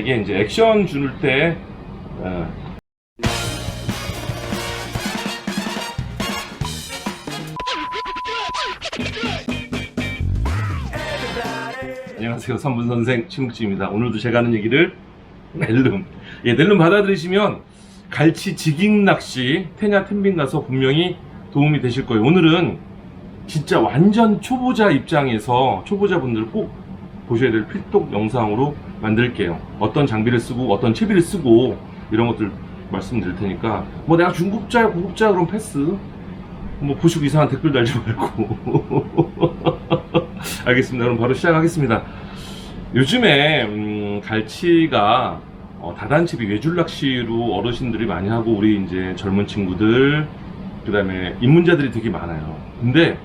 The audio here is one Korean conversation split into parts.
이게 이제 액션 줄 때 안녕하세요, 선분선생 심국지입니다. 오늘도 제가 하는 얘기를 낼름 낼름 받아들이시면 갈치 지깅 낚시 태냐 텐빈 가서 분명히 도움이 되실 거예요. 오늘은 진짜 완전 초보자 입장에서 초보자분들 꼭 보셔야 될 필독 영상으로 만들게요. 어떤 장비를 쓰고 어떤 채비를 쓰고 이런 것들 말씀드릴 테니까 뭐 내가 중급자야 고급자야 그럼 패스, 뭐 보시고 이상한 댓글 달지 말고 알겠습니다. 그럼 바로 시작하겠습니다. 요즘에 갈치가 다단채비 외줄낚시로 어르신들이 많이 하고 우리 이제 젊은 친구들 그 다음에 입문자들이 되게 많아요. 근데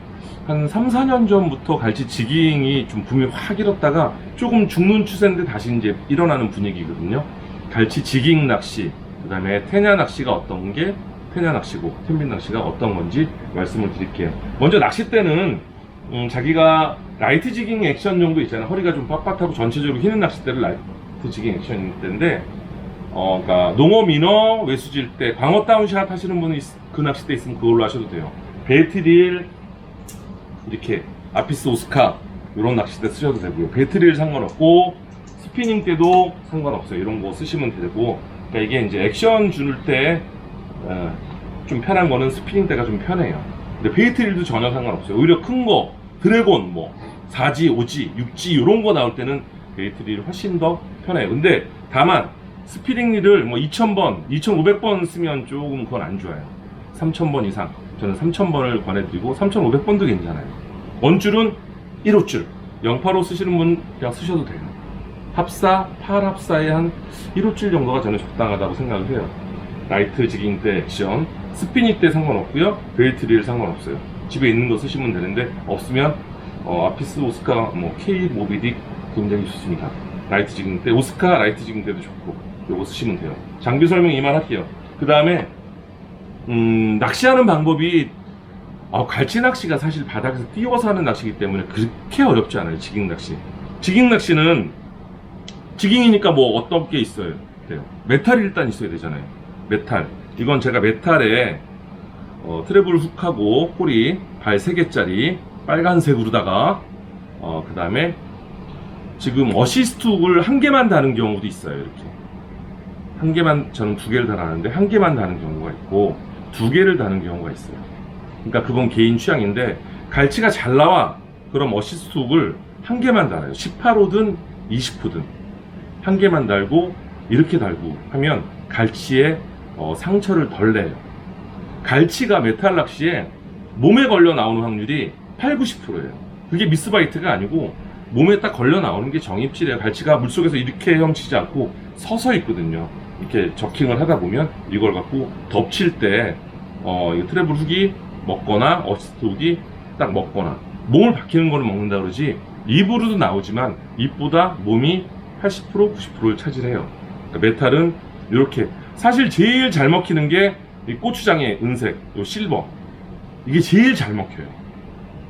한 3, 4년 전부터 갈치 지깅이 좀 붐이 확 일었다가 조금 죽는 추세인데 다시 이제 일어나는 분위기거든요. 갈치 지깅 낚시, 그 다음에 태냐 낚시가 어떤 게 태냐 낚시고 텐빈 낚시가 어떤 건지 말씀을 드릴게요. 먼저 낚싯대는 자기가 라이트 지깅 액션 정도 있잖아요. 허리가 좀 빳빳하고 전체적으로 휘는 낚싯대를 라이트 지깅 액션인데, 그러니까 농어, 민어, 외수질 때 광어 다운샷 하시는 분이 그 낚싯대 있으면 그걸로 하셔도 돼요. 베이트릴 이렇게 아피스 오스카 이런 낚싯대 쓰셔도 되고요. 베이트릴 상관없고 스피닝 때도 상관없어요. 이런 거 쓰시면 되고, 그러니까 이게 이제 액션 줄 때 좀 편한 거는 스피닝 때가 좀 편해요. 근데 베이트릴도 전혀 상관없어요. 오히려 큰 거 드래곤 뭐 4G, 5G, 6G 이런 거 나올 때는 베이트릴이 훨씬 더 편해요. 근데 다만 스피닝 릴을 뭐 2000번, 2500번 쓰면 조금 그건 안 좋아요. 3000번 이상, 저는 3000번을 권해드리고 3500번도 괜찮아요. 원줄은 1호줄 085 쓰시는 분 그냥 쓰셔도 돼요. 합사, 8합사에 한 1호줄 정도가 저는 적당하다고 생각을 해요. 라이트 지깅 때 액션, 스피닝 때 상관없고요. 베이트릴 상관없어요. 집에 있는 거 쓰시면 되는데 없으면 아피스 오스카 뭐 K 모비딕 굉장히 좋습니다. 라이트 지깅 때, 오스카 라이트 지깅 때도 좋고 요거 쓰시면 돼요. 장비 설명 이만할게요. 그 다음에 낚시하는 방법이 갈치 낚시가 사실 바닥에서 띄워서 하는 낚시이기 때문에 그렇게 어렵지 않아요. 지깅 낚시. 지깅 낚시는 지깅이니까 뭐 어떤 게 있어요. 메탈이 일단 있어야 되잖아요. 메탈. 이건 제가 메탈에 트래블 훅하고 꼬리 발 3개짜리 빨간색으로다가 그 다음에 지금 어시스트 훅을 1개만 다는 경우도 있어요. 이렇게 1개만, 저는 2개를 달았는데 1개만 다는 경우가 있고 2개를 다는 경우가 있어요. 그러니까 그건 개인 취향인데, 갈치가 잘 나와 그럼 어시스트 훅을 1개만 달아요. 18호든 20호든 1개만 달고 이렇게 달고 하면 갈치에 상처를 덜 내요. 갈치가 메탈 낚시에 몸에 걸려 나오는 확률이 8, 90%예요. 그게 미스바이트가 아니고 몸에 딱 걸려 나오는 게 정입질이에요. 갈치가 물속에서 이렇게 헤엄치지 않고 서서 있거든요. 이렇게 저킹을 하다 보면 이걸 갖고 덮칠 때 이 트래블 훅이 먹거나 어시스트 훅이 딱 먹거나 몸을 박히는 거를 먹는다 그러지, 입으로도 나오지만 입보다 몸이 80%, 90%를 차지해요. 그러니까 메탈은 이렇게 사실 제일 잘 먹히는 게 이 고추장의 은색, 요 실버, 이게 제일 잘 먹혀요.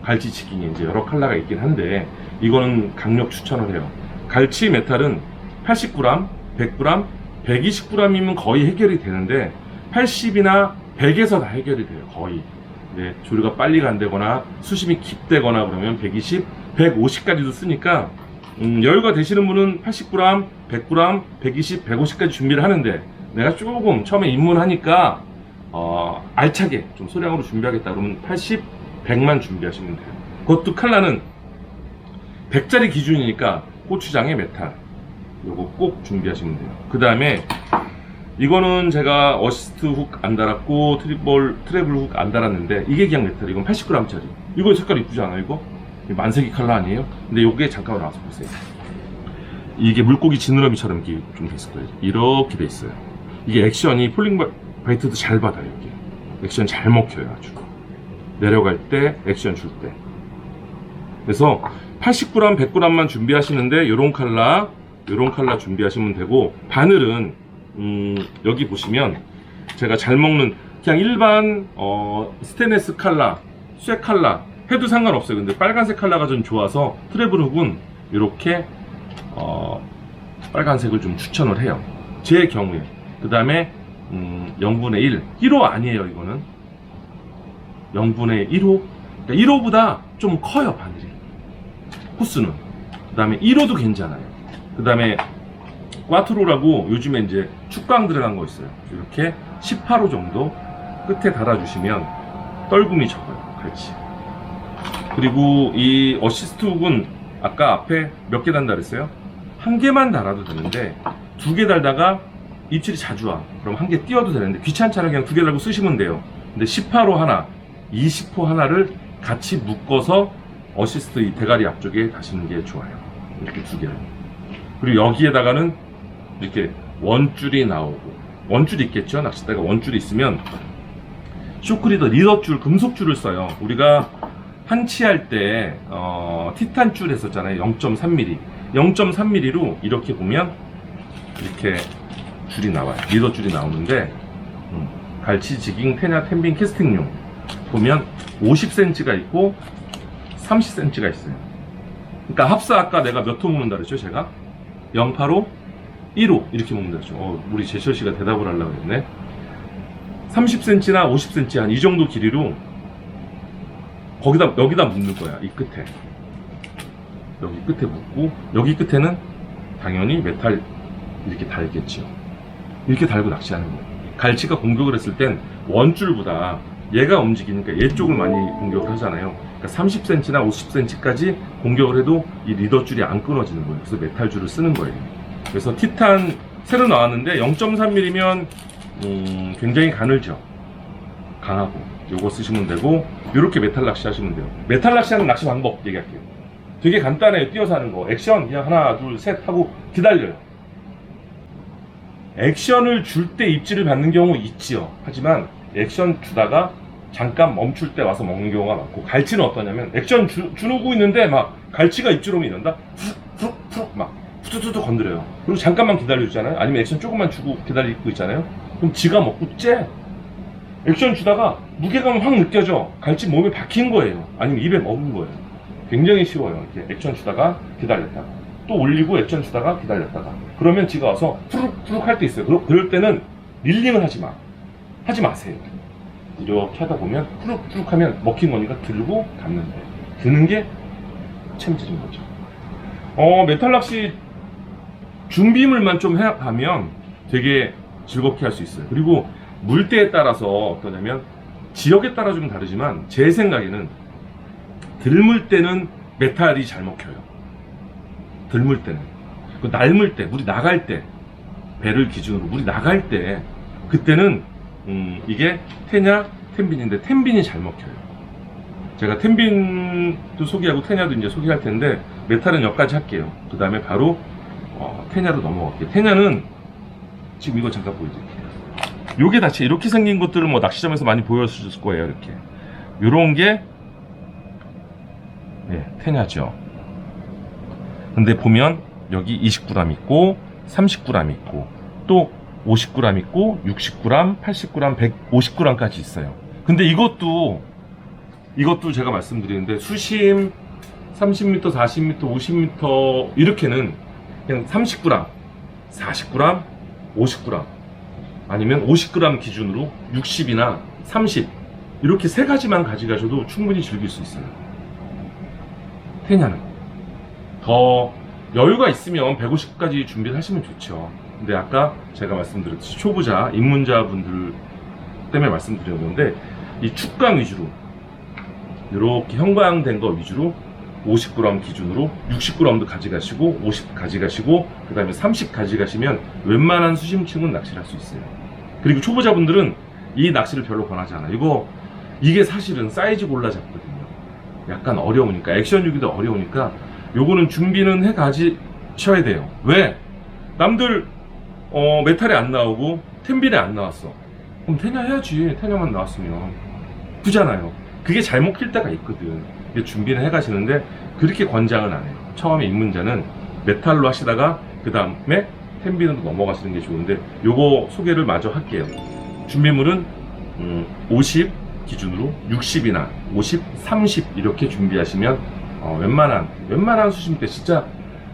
갈치 지깅이 이제 여러 컬러가 있긴 한데 이거는 강력 추천을 해요. 갈치 메탈은 80g, 100g, 120g이면 거의 해결이 되는데 80이나 100에서 다 해결이 돼요. 거의. 네, 조류가 빨리 간다거나 수심이 깊다거나 그러면 120, 150까지도 쓰니까 여유가 되시는 분은 80g, 100g, 120, 150까지 준비를 하는데, 내가 조금 처음에 입문하니까 알차게 좀 소량으로 준비하겠다 그러면 80, 100만 준비하시면 돼요. 그것도 칼라는 100짜리 기준이니까 고추장에 메탈 요거 꼭 준비하시면 돼요. 그 다음에 이거는 제가 어시스트 훅 안 달았고 트래블 훅 안 달았는데 이게 그냥 메탈. 이건 80g짜리. 이거 색깔 이쁘지 않아요? 이거 만세기 칼라 아니에요? 근데 요게 잠깐만 나와서 보세요. 이게 물고기 지느러미처럼 이렇게 좀 돼 있을 거예요. 이렇게 돼 있어요. 이게 액션이 폴링 바이트도 잘 받아요. 이게 액션 잘 먹혀요. 아주 내려갈 때, 액션 줄 때. 그래서 80g, 100g만 준비하시는데 요런 칼라 준비하시면 되고, 바늘은 여기 보시면 제가 잘 먹는 그냥 일반 스테인리스 칼라, 쇠 칼라 해도 상관없어요. 근데 빨간색 칼라가 좀 좋아서 트래블 훅은 이렇게 빨간색을 좀 추천을 해요. 제 경우에. 그 다음에 0분의 1 1호 아니에요. 이거는 0분의 1호. 그러니까 1호보다 좀 커요, 바늘이 호스는. 그 다음에 1호도 괜찮아요. 그 다음에 꽈트로라고 요즘에 이제 축광 들어간 거 있어요. 이렇게 18호 정도 끝에 달아주시면 떨굼이 적어요, 갈치. 그리고 이 어시스트 훅은 아까 앞에 몇 개 단다 그랬어요? 한 개만 달아도 되는데 두 개 달다가 입질이 자주 와. 그럼 한 개 띄워도 되는데 귀찮잖아요. 그냥 두 개 달고 쓰시면 돼요. 근데 18호 하나, 20호 하나를 같이 묶어서 어시스트 이 대가리 앞쪽에 다시는 게 좋아요. 이렇게 두 개를. 그리고 여기에다가는 이렇게 원줄이 나오고, 원줄이 있겠죠? 낚싯대가 원줄이 있으면 쇼크리더 리더줄, 금속줄을 써요. 우리가 한치할 때 티탄 줄 했었잖아요. 0.3mm 0.3mm로 이렇게 보면 이렇게 줄이 나와요. 리더 줄이 나오는데 갈치, 지깅, 테냐, 텐빈, 캐스팅용 보면 50cm가 있고 30cm가 있어요. 그러니까 합사 아까 내가 몇 호 먹는다 그랬죠? 제가 085 1호 이렇게 먹는다 그랬죠. 우리 제철씨가 대답을 하려고 했네. 30cm나 50cm 한 이 정도 길이로 여기다 묶는 거야. 이 끝에. 여기 끝에 묶고, 여기 끝에는 당연히 메탈 이렇게 달겠죠. 이렇게 달고 낚시하는 거예요. 갈치가 공격을 했을 땐 원줄보다 얘가 움직이니까 얘 쪽을 많이 공격을 하잖아요. 그러니까 30cm나 50cm까지 공격을 해도 이 리더 줄이 안 끊어지는 거예요. 그래서 메탈 줄을 쓰는 거예요. 그래서 티탄 새로 나왔는데 0.3mm면 굉장히 가늘죠. 강하고. 요거 쓰시면 되고, 이렇게 메탈 낚시 하시면 돼요. 메탈 낚시하는 낚시 방법 얘기할게요. 되게 간단해요. 띄어서 하는 거. 액션 그냥 하나 둘 셋 하고 기다려요. 액션을 줄 때 입질을 받는 경우 있지요. 하지만 액션 주다가 잠깐 멈출 때 와서 먹는 경우가 많고, 갈치는 어떠냐면 액션 주고 있는데 막 갈치가 입질 오면 이런다. 훅훅훅 막 후두두두 건드려요. 그리고 잠깐만 기다려주잖아요. 아니면 액션 조금만 주고 기다리고 있잖아요. 그럼 지가 먹고 째. 액션 주다가 무게감이 확 느껴져. 갈치 몸에 박힌 거예요. 아니면 입에 먹은 거예요. 굉장히 쉬워요. 이렇게 액션 주다가 기다렸다가 또 올리고 액션 주다가 기다렸다가, 그러면 지가 와서 푸룩푸룩 할 때 있어요. 그럴 때는 릴링을 하지 마세요. 이렇게 하다 보면 푸룩푸룩 하면 먹힌 거니까 들고 감는 거예요. 드는 게 챔질인 거죠. 메탈 낚시 준비물만 좀 하면 되게 즐겁게 할 수 있어요. 그리고 물때에 따라서 어떠냐면 지역에 따라 좀 다르지만 제 생각에는 들물 때는 메탈이 잘 먹혀요. 들물 때는. 그 날물 때, 물이 나갈 때, 배를 기준으로 물이 나갈 때, 그때는 이게 테냐, 텐빈인데 텐빈이 잘 먹혀요. 제가 텐빈도 소개하고 테냐도 이제 소개할 텐데 메탈은 여기까지 할게요. 그 다음에 바로 테냐로 넘어갈게요. 테냐는 지금 이거 잠깐 보여드릴게요. 요게 다시 이렇게 생긴 것들을 뭐 낚시점에서 많이 보여주실 거예요. 이렇게 요런 게 테냐죠. 근데 보면 여기 20g 있고 30g 있고 또 50g 있고 60g, 80g, 150g까지 있어요. 근데 이것도 제가 말씀드리는데 수심 30m, 40m, 50m 이렇게는 그냥 30g, 40g, 50g 아니면 50g 기준으로 60이나 30 이렇게 세 가지만 가져가셔도 충분히 즐길 수 있어요. 테냐는 더 여유가 있으면 150까지 준비를 하시면 좋죠. 근데 아까 제가 말씀드렸듯이 초보자, 입문자분들 때문에 말씀드렸는데 이 축강 위주로 이렇게 형광된 거 위주로 50g 기준으로 60g도 가져가시고 50 가져가시고 그 다음에 30 가져가시면 웬만한 수심층은 낚시를 할 수 있어요. 그리고 초보자분들은 이 낚시를 별로 권하지 않아요. 이게 사실은 사이즈 골라 잡거든요. 약간 어려우니까, 액션 유기도 어려우니까 요거는 준비는 해 가지셔야 돼요. 왜? 남들 메탈에 안 나오고 텐빈에 안 나왔어. 그럼 테냐 해야지. 테냐만 나왔으면 그잖아요. 그게 잘 먹힐 때가 있거든. 준비를 해 가시는데 그렇게 권장은 안 해요. 처음에 입문자는 메탈로 하시다가 그 다음에 텐빈으로 넘어가시는 게 좋은데 요거 소개를 마저 할게요. 준비물은 50 기준으로 60이나 50, 30 이렇게 준비하시면 웬만한 수심대 진짜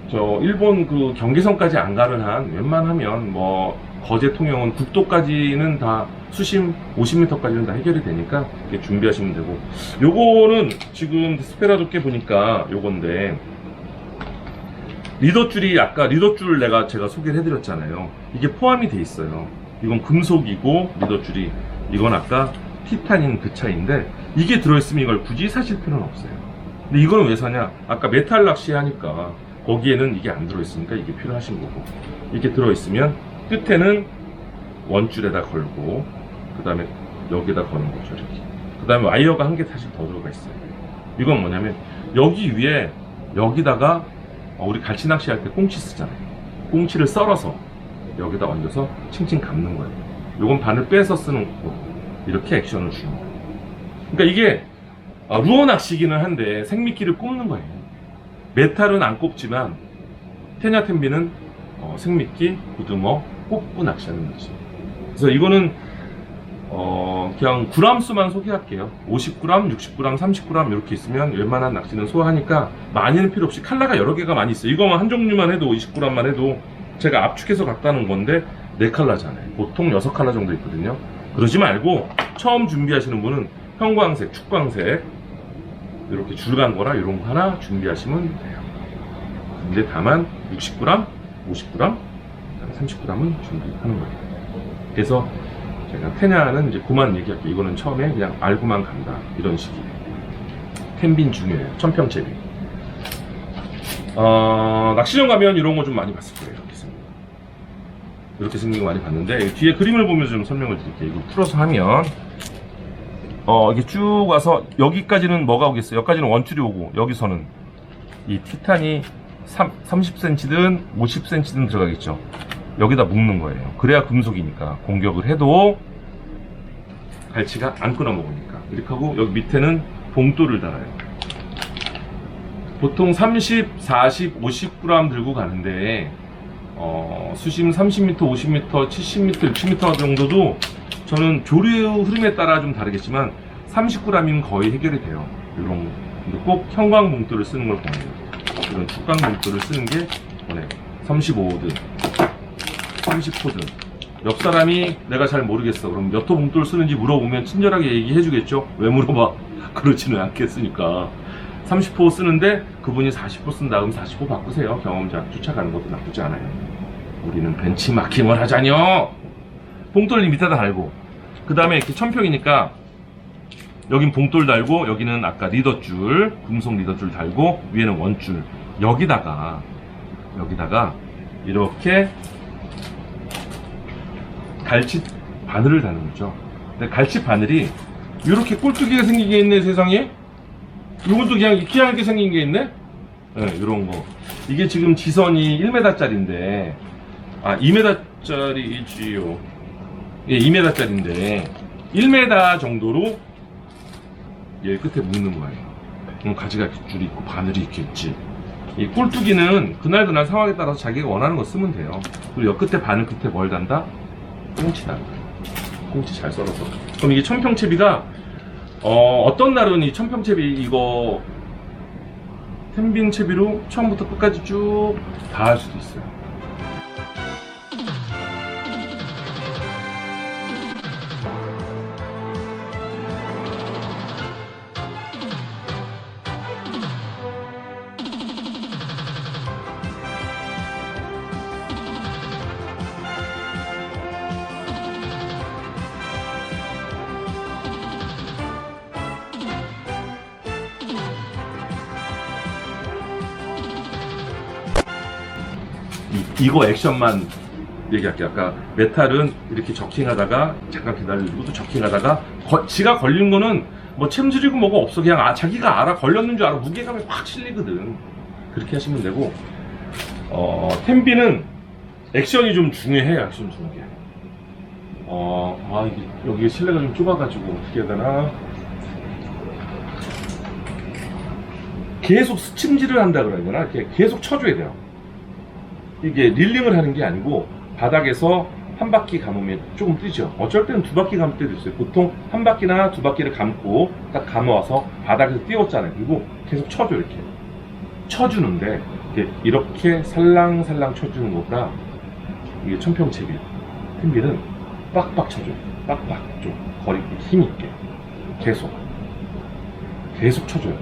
저 일본 그 경계선까지 안 가는 한 웬만하면 뭐 거제 통영은 국도까지는 다 수심 50m까지는 다 해결이 되니까 이렇게 준비하시면 되고, 요거는 지금 스페라도께 보니까 요건데, 리더줄이 아까 리더줄 제가 소개를 해드렸잖아요. 이게 포함이 돼 있어요. 이건 금속이고 리더줄이, 이건 아까 티탄인 그 차인데, 이게 들어있으면 이걸 굳이 사실 필요는 없어요. 근데 이거는 왜 사냐? 아까 메탈 낚시 하니까 거기에는 이게 안 들어있으니까 이게 필요하신 거고, 이렇게 들어있으면 끝에는 원줄에다 걸고, 그 다음에 여기에다 거는 거죠, 이렇게. 그 다음에 와이어가 한 개 사실 더 들어가 있어요. 이건 뭐냐면 여기 위에 여기다가 우리 갈치 낚시 할 때 꽁치 쓰잖아요. 꽁치를 썰어서 여기다 얹어서 칭칭 감는 거예요. 요건 바늘 빼서 쓰는 거고, 이렇게 액션을 주는 거예요. 그러니까 이게 루어 낚시기는 한데 생미끼를 꼽는 거예요. 메탈은 안 꼽지만 테냐텐비는 생미끼, 고등어 꼽고 낚시하는 거지. 그래서 이거는 그냥 그램 수만 소개할게요. 50g, 60g, 30g 이렇게 있으면 웬만한 낚시는 소화하니까 많이는 필요 없이, 칼라가 여러 개가 많이 있어요. 이거만 한 종류만 해도 20g만 해도 제가 압축해서 갖다 놓은 건데 4칼라잖아요. 보통 6칼라 정도 있거든요. 그러지 말고 처음 준비하시는 분은 형광색, 축광색 이렇게 줄간 거나 이런 거 하나 준비하시면 돼요. 근데 다만 60g, 50g, 30g은 준비하는 거예요. 그래서 제가 테냐는 이제 그만 얘기할게요. 이거는 처음에 그냥 알고만 간다, 이런 식이에요. 텐빈 중요해요. 천평채비. 낚시점 가면 이런 거 좀 많이 봤을 거예요. 이렇게 생긴 거 많이 봤는데, 뒤에 그림을 보면서 좀 설명을 드릴게요. 이거 풀어서 하면 이게 쭉 와서 여기까지는 뭐가 오겠어요? 여기까지는 원줄이 오고, 여기서는 이 티탄이 30cm든 50cm든 들어가겠죠. 여기다 묶는 거예요. 그래야 금속이니까 공격을 해도 갈치가 안 끊어먹으니까. 이렇게 하고 여기 밑에는 봉돌을 달아요. 보통 30, 40, 50g 들고 가는데 수심 30m, 50m, 70m, 60m 정도도 저는 조류 흐름에 따라 좀 다르겠지만 30g이면 거의 해결이 돼요. 이런 거. 근데 꼭 형광 봉돌을 쓰는 걸 권해요. 이런 축광 봉돌을 쓰는 게 권해요. 35호든 30호든. 옆 사람이 내가 잘 모르겠어, 그럼 몇 호 봉돌 쓰는지 물어보면 친절하게 얘기해 주겠죠. 왜 물어봐? 그렇지는 않겠으니까. 30호 쓰는데 그분이 40호 쓴다 그러면 40호 바꾸세요. 경험자 쫓아가는 것도 나쁘지 않아요. 우리는 벤치마킹을 하자뇨. 봉돌 밑에다 달고, 그 다음에 이렇게 천평이니까 여긴 봉돌 달고, 여기는 아까 리더줄, 금속 리더줄 달고, 위에는 원줄. 여기다가 이렇게 갈치 바늘을 다는 거죠. 근데 갈치 바늘이 이렇게 꼴뚜기가 생긴 게 있네, 세상에. 이것도 그냥 이렇게 생긴 게 있네. 네, 이런 거. 이게 지금 지선이 1m짜리인데, 2m짜리지요. 예, 2m짜리인데 1m 정도로 얘 끝에 묶는 거예요. 그럼 가지가 이렇게 줄이 있고 바늘이 이렇게 있지. 이 꼴뚜기는 그날 상황에 따라서 자기가 원하는 거 쓰면 돼요. 그리고 옆 끝에 바늘 끝에 뭘 단다? 꽁치 단다. 꽁치 잘 썰어서. 그럼 이게 천평채비가 어떤 날은 이 천평채비 이거 텐빈 채비로 처음부터 끝까지 쭉 다 할 수도 있어요. 이거 액션만 얘기할게요. 아까 메탈은 이렇게 저킹하다가 잠깐 기다려주고 또 저킹하다가 지가 걸린 거는 뭐 챔질이고 뭐가 없어. 그냥 자기가 알아, 걸렸는 줄 알아. 무게감이 확 실리거든. 그렇게 하시면 되고, 텐비는 액션이 좀 중요해요. 액션 중요해. 여기 실내가 좀 좁아가지고 어떻게 해야 되나. 계속 스침질을 한다 그래야 되나. 이렇게 계속 쳐줘야 돼요. 이게 릴링을 하는 게 아니고 바닥에서 한 바퀴 감으면 조금 뜨죠. 어쩔 때는 두 바퀴 감을 때도 있어요. 보통 한 바퀴나 두 바퀴를 감고 딱 감아와서 바닥에서 띄웠잖아요. 그리고 계속 쳐줘. 이렇게 쳐주는데 이렇게 살랑살랑 쳐주는 것보다 이게 천평채비 핀빌은 빡빡 쳐줘요. 빡빡 좀 거리 힘있게 계속 쳐줘요.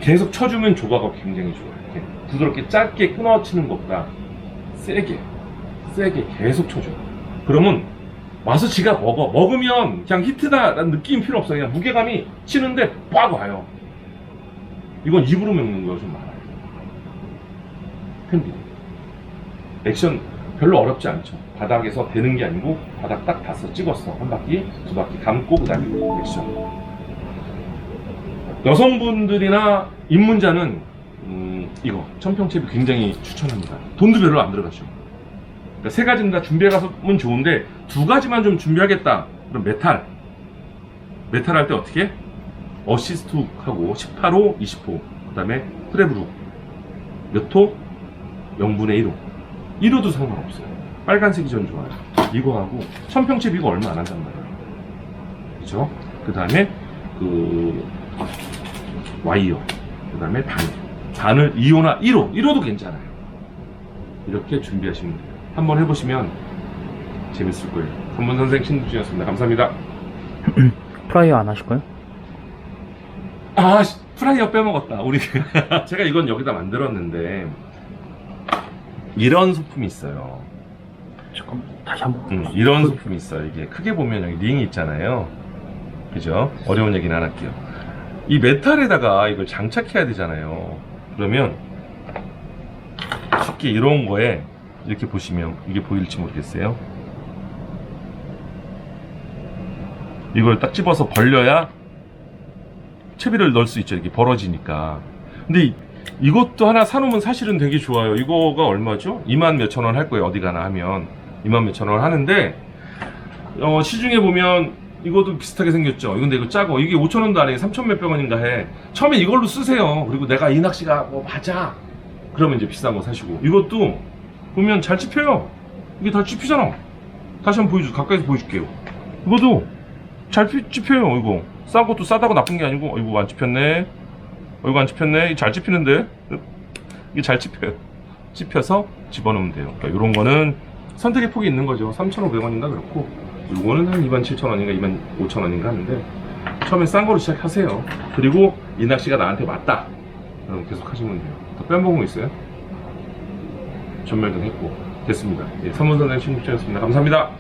계속 쳐주면 조과가 굉장히 좋아요. 이렇게 부드럽게 짧게 끊어치는 것보다 세게 계속 쳐줘요. 그러면 와서 지가 먹으면 그냥 히트다라는 느낌 필요 없어요. 그냥 무게감이 치는데 빡 와요. 이건 입으로 먹는 거가 좀 많아요. 펜빌 액션 별로 어렵지 않죠. 바닥에서 되는 게 아니고 바닥 딱 닿아서 찍었어. 한 바퀴, 두 바퀴 감고 그 다음에 액션. 여성분들이나 입문자는 이거 천평채비 굉장히 추천합니다. 돈도 별로 안 들어가죠. 그러니까 세 가지는 다 준비해 가면 좋은데 두 가지만 좀 준비하겠다. 그럼 메탈 할 때 어떻게 해? 어시스트 훅하고 18호, 20호, 그 다음에 프레브룩 몇 호? 0분의 1호. 1호도 상관없어요. 빨간색이 전 좋아요. 이거하고 천평채비 이거 얼마 안 한단 말이에요. 그죠? 그 다음에 와이어, 그 다음에 바늘 2호나 1호도 괜찮아요. 이렇게 준비하시면 돼요. 한번 해보시면 재밌을 거예요. 선문선생 신두준이었습니다. 감사합니다. 프라이어 안 하실 거예요? 프라이어 빼먹었다. 우리 제가 이건 여기다 만들었는데 이런 소품이 있어요. 잠깐 다시 한번. 이런 소품이 있어요. 이게 크게 보면 여기 링이 있잖아요. 그죠? 어려운 얘기는 안 할게요. 이 메탈에다가 이걸 장착해야 되잖아요. 그러면 쉽게 이런 거에 이렇게 보시면 이게 보일지 모르겠어요. 이걸 딱 집어서 벌려야 채비를 넣을 수 있죠. 이렇게 벌어지니까. 근데 이것도 하나 사놓으면 사실은 되게 좋아요. 이거가 얼마죠? 2만 몇천 원 할 거예요. 어디 가나 하면 2만 몇천 원 하는데 시중에 보면 이것도 비슷하게 생겼죠. 근데 이거 작아. 이게 5천 원도 아니고 3천 몇백 원인가 해. 처음에 이걸로 쓰세요. 그리고 내가 이 낚시가 맞아. 그러면 이제 비싼 거 사시고. 이것도 보면 잘 집혀요. 이게 다 집히잖아. 다시 한번 가까이서 보여줄게요. 이것도 잘 집혀요. 이거 싼 것도 싸다고 나쁜 게 아니고 이거 안 집혔네. 이거 안 집혔네. 잘 집히는데 이게 잘 집혀요. 집혀서 집어넣으면 돼요. 그러니까 이런 거는 선택의 폭이 있는 거죠. 3,500원인가 그렇고 요거는 한 27,000원인가 25,000원인가 하는데 처음에 싼 거로 시작하세요. 그리고 이 낚시가 나한테 맞다. 그럼 계속 하시면 돼요. 더 빼먹은 거 있어요? 전멸도 했고 됐습니다. 선문선생 신국주였습니다. 감사합니다.